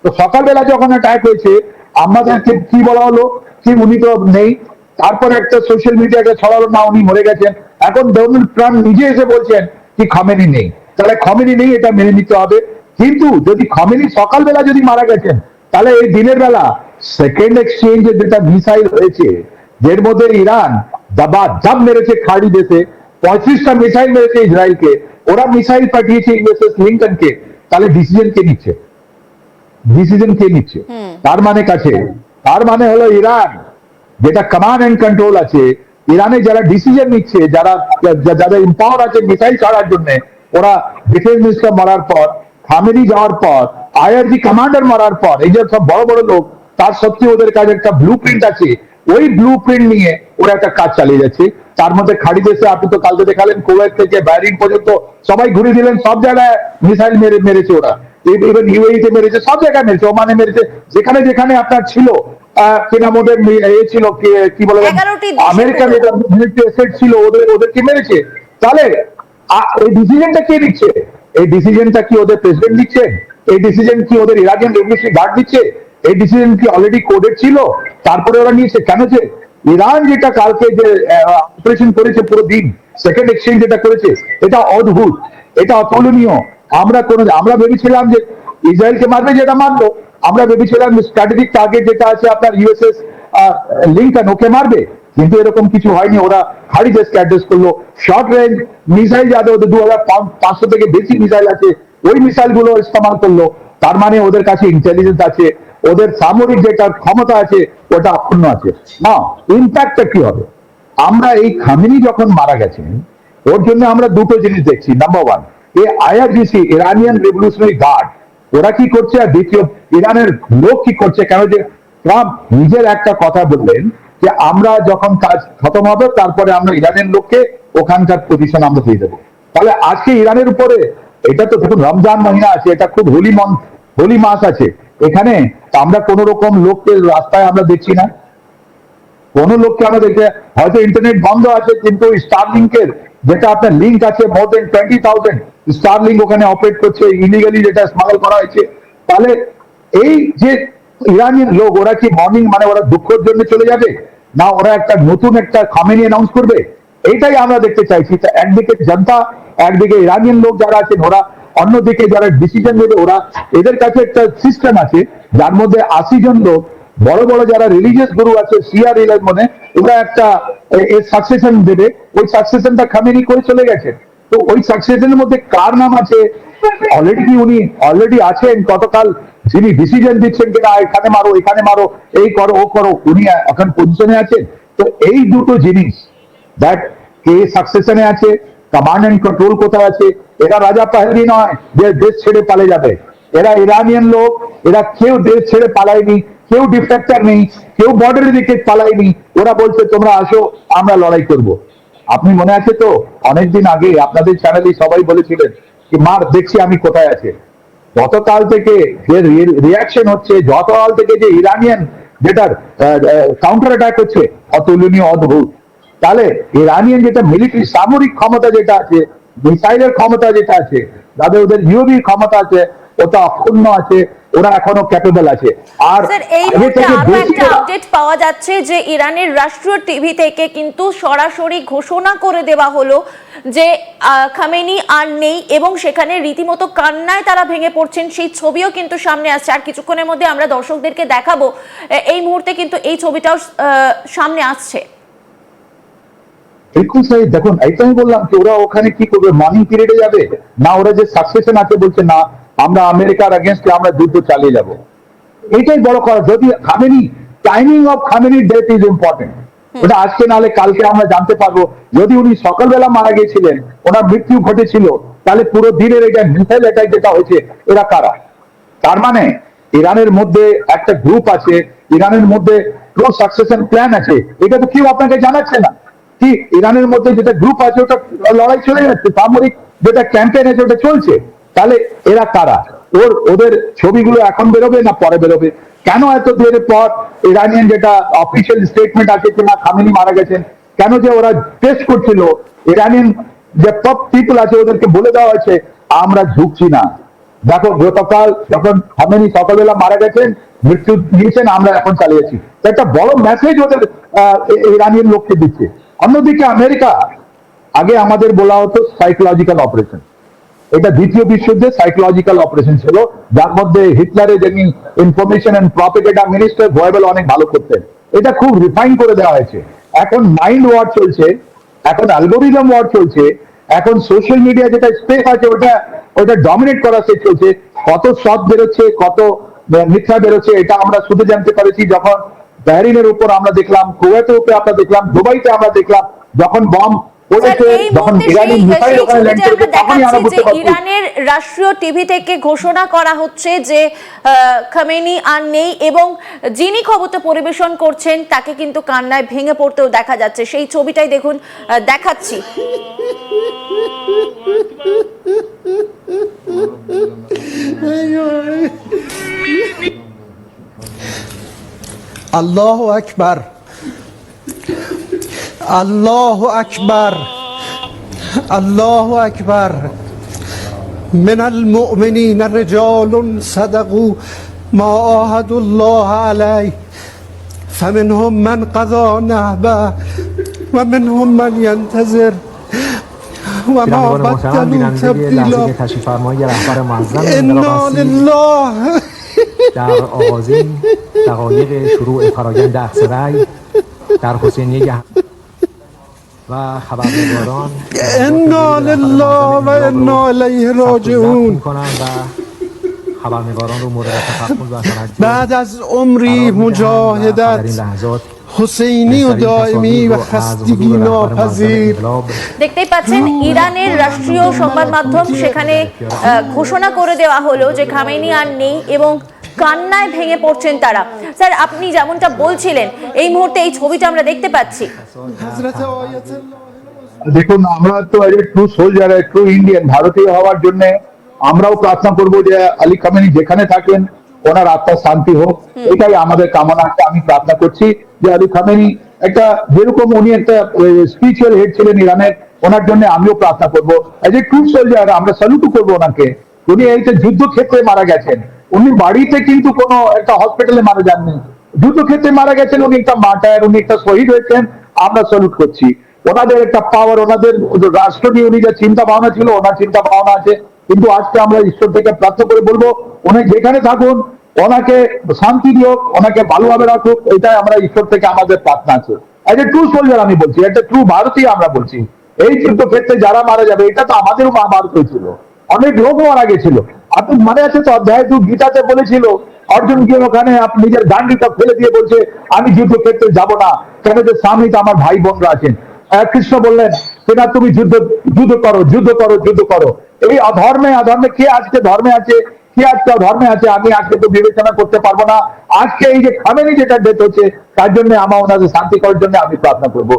তো সকালবেলা যখন অ্যাটাক হয়েছে আমাদেরকে কি বলা হলো কি উনি তো নেই, তারপর একটা সোশ্যাল মিডিয়াতে ছড়ালো না উনি মরে গেছেন। এখন ডোনাল্ড ট্রাম্প নিজে এসে বলছেন কি খামেনি নেই, তাহলে খামেনি নেই এটা মেনে নিতে হবে। কিন্তু যদি খামেনি সকালবেলা যদি মারা গেছেন, তাহলে এই দিনের বেলা সেকেন্ড এক্সচেঞ্জে যেটা মিসাইল হয়েছে, যের মধ্যে ইরান দাবা জাব মেরেছে খাড়ি দেশে, 35টা মিসাইল মেরেছে ইসরায়েলকে, ওরা মিসাইল পাঠিয়েছে ইউএসএস লিঙ্কনকে, তাহলে ডিসিশন কে নিচ্ছে? ডিসিশন কে নিচ্ছে? তার মানে কাছে, তার মানে হলো ইরান যেটা কমান্ড এন্ড কন্ট্রোল আছে, ইরানে যারা ডিসিশন নিচ্ছে, যারা যাদের এম্পাওয়ার আছে মিসাইল ছাড়ার জন্য, ওরা ডিফেন্স মিনিস্টার মারার পর, খামেনি যাওয়ার পর, আইআরজি কমান্ডার মারার পর, এই যে সব বড় বড় লোক, তার সত্ত্বেও ওদের কাছে একটা ব্লু প্রিন্ট আছে, ওই ব্লু প্রিন্ট নিয়ে ওরা একটা কাজ চালিয়ে যাচ্ছে। তার মধ্যে খাড়ি দেশে আপনি তো কালকে দেখালেন কুয়েত থেকে বাহরিন পর্যন্ত সবাই ঘুরে দিলেন, সব জায়গায় মিসাইল মেরেছে ওরা, ইভেন ইউএই তে মেরেছে, সব জায়গায় মেরেছে, ওমানে মেরেছে, যেখানে যেখানে আপনার ছিল কিনা ওদের এ ছিল কি বলে আমেরিকান মিলিটারি এসেট ছিল, ওদেরকে মেরেছে। তাহলে এই ডিসিশনটা কে নিচ্ছে? এই ডিসিশনটা কি ওদের প্রেসিডেন্ট দিচ্ছেন? এই ডিসিশন কি ওদের ইরাকিয়ান রেভলিউশনারি গার্ড দিচ্ছে? এই ডিসিশন কি অলরেডি কোডেড ছিল তারপরে ওরা নিয়েছে? কেন যে ইরান যেটা কালকে যে অপারেশন করেছে পুরো দিন, সেকেন্ড এক্সচেঞ্জ যেটা করেছে, এটা অদ্ভুত, এটা অতুলনীয়। আমরা ভেবেছিলাম যে ইসরায়েলকে মারবে, যেটা মারলো। আমরা ভেবেছিলাম স্ট্র্যাটেজিক টার্গেট যেটা আছে আপনার ইউএসএস লিঙ্কন, ওকে মারবে, কিন্তু এরকম কিছু হয়নি। ওরা হাড়ি দেশকে অ্যাড্রেস করলো। শর্ট রেঞ্জ মিসাইল যাদের ওদের 2500 থেকে বেশি মিসাইল আছে, ওই মিসাইল গুলো ইস্তেমাল করলো। তার মানে ওদের কাছে ইন্টেলিজেন্স আছে, ওদের সামরিক যেটা ক্ষমতা আছে ওটা অক্ষুণ্ণ আছে। না, ইম্প্যাক্টটা কি হবে? আমরা এই খামেনি যখন মারা গেছেন, ওর জন্য আমরা দুটো জিনিস দেখছি। নাম্বার ওয়ান, এই আইআরজিসি ইরানিয়ান রেভলিউশনারি গার্ড ওরা কি করছে, আর দ্বিতীয় ইরানের লোক কি করছে। কেন যে ট্রাম্প নিজের একটা কথা বললেন যে আমরা যখন কাজ খতম হবে তারপরে আমরা ইরানের লোককে ওখানকার পজিশন আমরা দিয়ে দেবো। তাহলে আজকে ইরানের উপরে, এটা তো দেখুন রমজান মহিনা আছে, এটা খুব হোলি মাস আছে এখানে, আমরা কোন রকম লোককে রাস্তায় আমরা দেখছি না, কোন লোককে আমরা দেখে, হয়তো ইন্টারনেট বন্ধ আছে কিন্তু স্টারলিংকের যেটা আপনার লিঙ্ক আছে, মোর দেন 20,000 স্টারলিংক ওখানে অপারেট করছে ইলিগালি, যেটা স্মাগল করা হয়েছে। তাহলে এই যে ইরানিয়ান লোক, ওরা কি মর্নিং মানে ওরা দুঃখের জন্য চলে যাবে, না ওরা একটা নতুন একটা খামেনি অ্যানাউন্স করবে? এইটাই আমরা দেখতে চাইছি। একদিকে জনতা, একদিকে ইরানিয়ান লোক যারা আছেন ওরা, অন্যদিকে যারা ডিসিশন নেবে ওরা, এদের কাছে একটা সিস্টেম আছে যার মধ্যে 80 জন লোক, বড় বড় যারা রিলিজিয়াস গুরু আছে শিয়া রিলিজ মনে, ওরা একটা সাকসেশন দেবে। ওই সাকসেশনটা খামেনি করে চলে গেছে। তো ওই সাকসেশনের মধ্যে কার নাম আছে? অলরেডি আছেন গতকাল যিনি ডিসিশন দিচ্ছেন কিনা এখানে মারো, এখানে মারো, এই করো, ও করো, উনি এখন পজিশনে আছেন। তো এই দুটো জিনিস, দ্যাট কে সাকসেশনে আছে, কমান্ড এন্ড কন্ট্রোল কোথায় আছে। এরা রাজা পাহেরি নয় যে দেশ ছেড়ে পালে যাবে। এরা ইরানিয়ান লোক, এরা কেউ দেশ ছেড়ে পালায়নি, কেউ ডিফেক্টর নেই, কেউ বর্ডারের দিকে পালায়নি। ওরা বলছে তোমরা আসো, আমরা লড়াই করব। আপনি মনে আছে তো অনেকদিন আগে আপনাদের চ্যানেলে সবাই বলেছিলেন কি মার দেখছি আমি কোথায় আছে। গতকাল থেকে যে রিয়াকশন হচ্ছে, গতকাল থেকে যে ইরানিয়ান যেটার কাউন্টার অ্যাটাক হচ্ছে, অতুলনীয়, অদ্ভুত। তাহলে ইরানিয়ান যেটা মিলিটারি সামরিক ক্ষমতা যেটা আছে, মিসাইলের ক্ষমতা যেটা আছে, যাদের ওদের ইউবি ক্ষমতা আছে, ওটা অক্ষুণ্ণ আছে, ওরা এখনো ক্যাপেবল আছে। আর এই মুহূর্তে আরো একটা আপডেট পাওয়া যাচ্ছে যে ইরানের রাষ্ট্রীয় টিভি থেকে কিন্তু সরাসরি ঘোষণা করে দেওয়া হলো যে খামেনি আর নেই, এবং সেখানে রীতিমতো কান্নায় তারা ভেঙে পড়ছেন, সেই ছবিও কিন্তু সামনে আসছে। আর কিছুক্ষণের মধ্যে আমরা দর্শকদেরকে দেখাবো, এই মুহূর্তে কিন্তু এই ছবিটাও সামনে আসছে। বিলকুল সেই দেখুন, এইটা আমি বললাম কি ওরা ওখানে কি করবে, মর্নিং পিরিয়ডে যাবে না, ওরা যে সাকসেশন আছে বলছে না আমরা আমেরিকার এগেনস্টে আমরা যুদ্ধ চালিয়ে যাব। এইটাই বড় কথা। যদি খামেনি, টাইমিং অফ খামেনির ডেথ ইজ ইম্পর্টেন্ট। ওটা আজকে নাহলে কালকে আমরা জানতে পারবো। যদি উনি সকালবেলা মারা গিয়েছিলেন, ওনার মৃত্যু ঘটেছিল, তাহলে পুরো দিনের এটা মিসাইল অ্যাটাক যেটা হয়েছে, এরা কারা? তার মানে ইরানের মধ্যে একটা গ্রুপ আছে, ইরানের মধ্যে ক্লোজ সাকসেশন প্ল্যান আছে। এটা তো কেউ আপনাকে জানাচ্ছে না কি ইরানের মধ্যে যেটা গ্রুপ আছে ওটা লড়াই চলে যাচ্ছে, সামরিক যেটা ক্যাম্পেইন আছে ওটা চলছে। তাহলে এরা কারা? ওদের ছবিগুলো এখন বেরোবে না পরে বেরোবে? কেন এত দেরের পর ইরানিয়ান যেটা অফিসিয়াল স্টেটমেন্ট আছে কিনা খামেনি মারা গেছেন, কেন যে ওরা টেস্ট করছিল, ইরানিয়ান যে টপ পিপল আছে ওদেরকে বলে দেওয়া হয়েছে আমরা ঝুঁকছি না, দেখো গতকাল যখন খামেনি সকালবেলা মারা গেছেন, মৃত্যু নিয়েছেন, আমরা এখন চালিয়েছি, তো একটা বড় মেসেজ ওদের ইরানের লোককে দিচ্ছে। অন্যদিকে আমেরিকা, আগে আমাদের বলা হতো সাইকোলজিক্যাল অপারেশন, এটা দ্বিতীয় বিশ্বযুদ্ধে সাইকোলজিক্যাল অপারেশন ছিল, যার মধ্যে হিটলারের যিনি ইনফরমেশন এন্ড প্রপাগেন্ডা মিনিস্টার ভয়েবল অনেক ভালো করতেন, এটা খুব রিফাইন করে দেওয়া হয়েছে। এখন মাইন্ড ওয়ার চলছে, এখন অ্যালগোরিদম ওয়ার চলছে, এখন সোশ্যাল মিডিয়া যেটা স্পেস আছে ওটা ওটা ডমিনেট করা শেষ চলছে। কত সৎ বেরোচ্ছে, কত মিথ্যা বেরোচ্ছে, এটা আমরা শুধু জানতে পারছি যখন বাহরিনের উপর আমরা দেখলাম, কুয়েতের উপরে আমরা দেখলাম, দুবাইতে আমরা দেখলাম, যখন বম স্যার, এই মুহূর্তে সেই ছবিটা আমরা দেখাচ্ছি যে ইরানের রাষ্ট্রীয় টিভি থেকে ঘোষণা করা হচ্ছে যে খামেনি আর নেই, এবং যিনি খবরটা পরিবেশন করছেন তাকে কিন্তু কান্নায় ভেঙে পড়তেও দেখা যাচ্ছে। সেই ছবিটাই দেখুন, দেখাচ্ছি। আল্লাহু আকবার, আল্লাহু আকবার, আল্লাহু আকবার। من المؤمنين رجال صدقوا ما عاهدوا الله عليه فمنهم من قضى نحبه ومنهم من ينتظر وما بدلوا تبدیلا. انا لله. در آغازین دقایق شروع فرایند احزاب در حسینیه و خبرنگاران انا لله و انا الیه راجعون. می‌کنند و خبرنگاران رو مورد تفکر و توجه بعد از عمری مجاهدت حسینی و دائمی و خستگی ناپذیر. দেখতেই পাচ্ছেন ইরানের রাষ্ট্রীয় সংবাদ মাধ্যম, সেখানে ঘোষণা করে দেওয়া হলো যে খামেনি আর নেই এবং কান্নায় ভেঙে পড়ছেন তারা। স্যার, আপনি যেমনটা বলছিলেন, এই মুহূর্তে এই ছবিটা আমরা দেখতে পাচ্ছি। حضرت آیت দেখুন, আমরা তো ট্রু সোলজার, ট্রু ইন্ডিয়ান, ভারতীয় হওয়ার জন্য আমরাও প্রার্থনা করব যে আলী খামেনি যেখানে থাকেন ওনার আত্মার শান্তি হোক, এটাই আমাদের কামনা। আমি প্রার্থনা করছি যে আলী খামেনি একটা, যেরকম উনি একটা স্পিরিচুয়াল হেড ছিলেন ইরানের, ওনার জন্য আমিও প্রার্থনা করবো। এজ এ ট্রু সোলজার আমরা স্যালুটও করবো ওনাকে। উনি এই যে যুদ্ধক্ষেত্রে মারা গেছেন, উনি বাড়িতে কিন্তু কোনো একটা হসপিটালে মারা যাননি, যুদ্ধক্ষেত্রে মারা গেছেন। উনি একটা মার্টার, উনি একটা শহীদ হয়েছেন, আমরা স্যালুট করছি। ওনাদের একটা পাওয়ার, ওনাদের রাষ্ট্র নিয়ে উনি যে চিন্তা ভাবনা ছিল, ওনার চিন্তা ভাবনা আছে। কিন্তু আজকে আমরা ঈশ্বর থেকে প্রার্থনা করে বলবো, উনি যেখানে থাকুন ওনাকে শান্তি দিওক, ওনাকে ভালোভাবে রাখুক, এটাই আমরা ঈশ্বর থেকে আমাদের প্রার্থনা আছে। এজ এ ট্রু সোলজার আমি বলছি, একটা ট্রু ভারতীয় আমরা বলছি, এই যুদ্ধক্ষেত্রে যারা মারা যাবে, এটা তো আমাদেরও মহাভারত হয়েছিল, অনেক লোক মারা গেছিল। আপনি মনে আছে তো, অধ্যায় 2 গীতাতে বলেছিল অর্জুন গিয়ে ওখানে নিজের গান্ডিটা ফেলে দিয়ে বলছে আমি যুদ্ধক্ষেত্রে যাব না, কেন যে সামনে তো আমার ভাই বোনরা আছেন। কৃষ্ণ বললেন না, তুমি যুদ্ধ করো, যুদ্ধ করো, যুদ্ধ করো। এই অধর্মে কে আজকে ধর্মে আছে, কে আজকে অধর্মে আছে, আমি আজকে তো বিবেচনা করতে পারবো না। আজকে এই যে খামেনি যেটা ডেথ হচ্ছে, তার জন্য আমার ওনাদের শান্তি করার জন্য আমি প্রার্থনা করবো।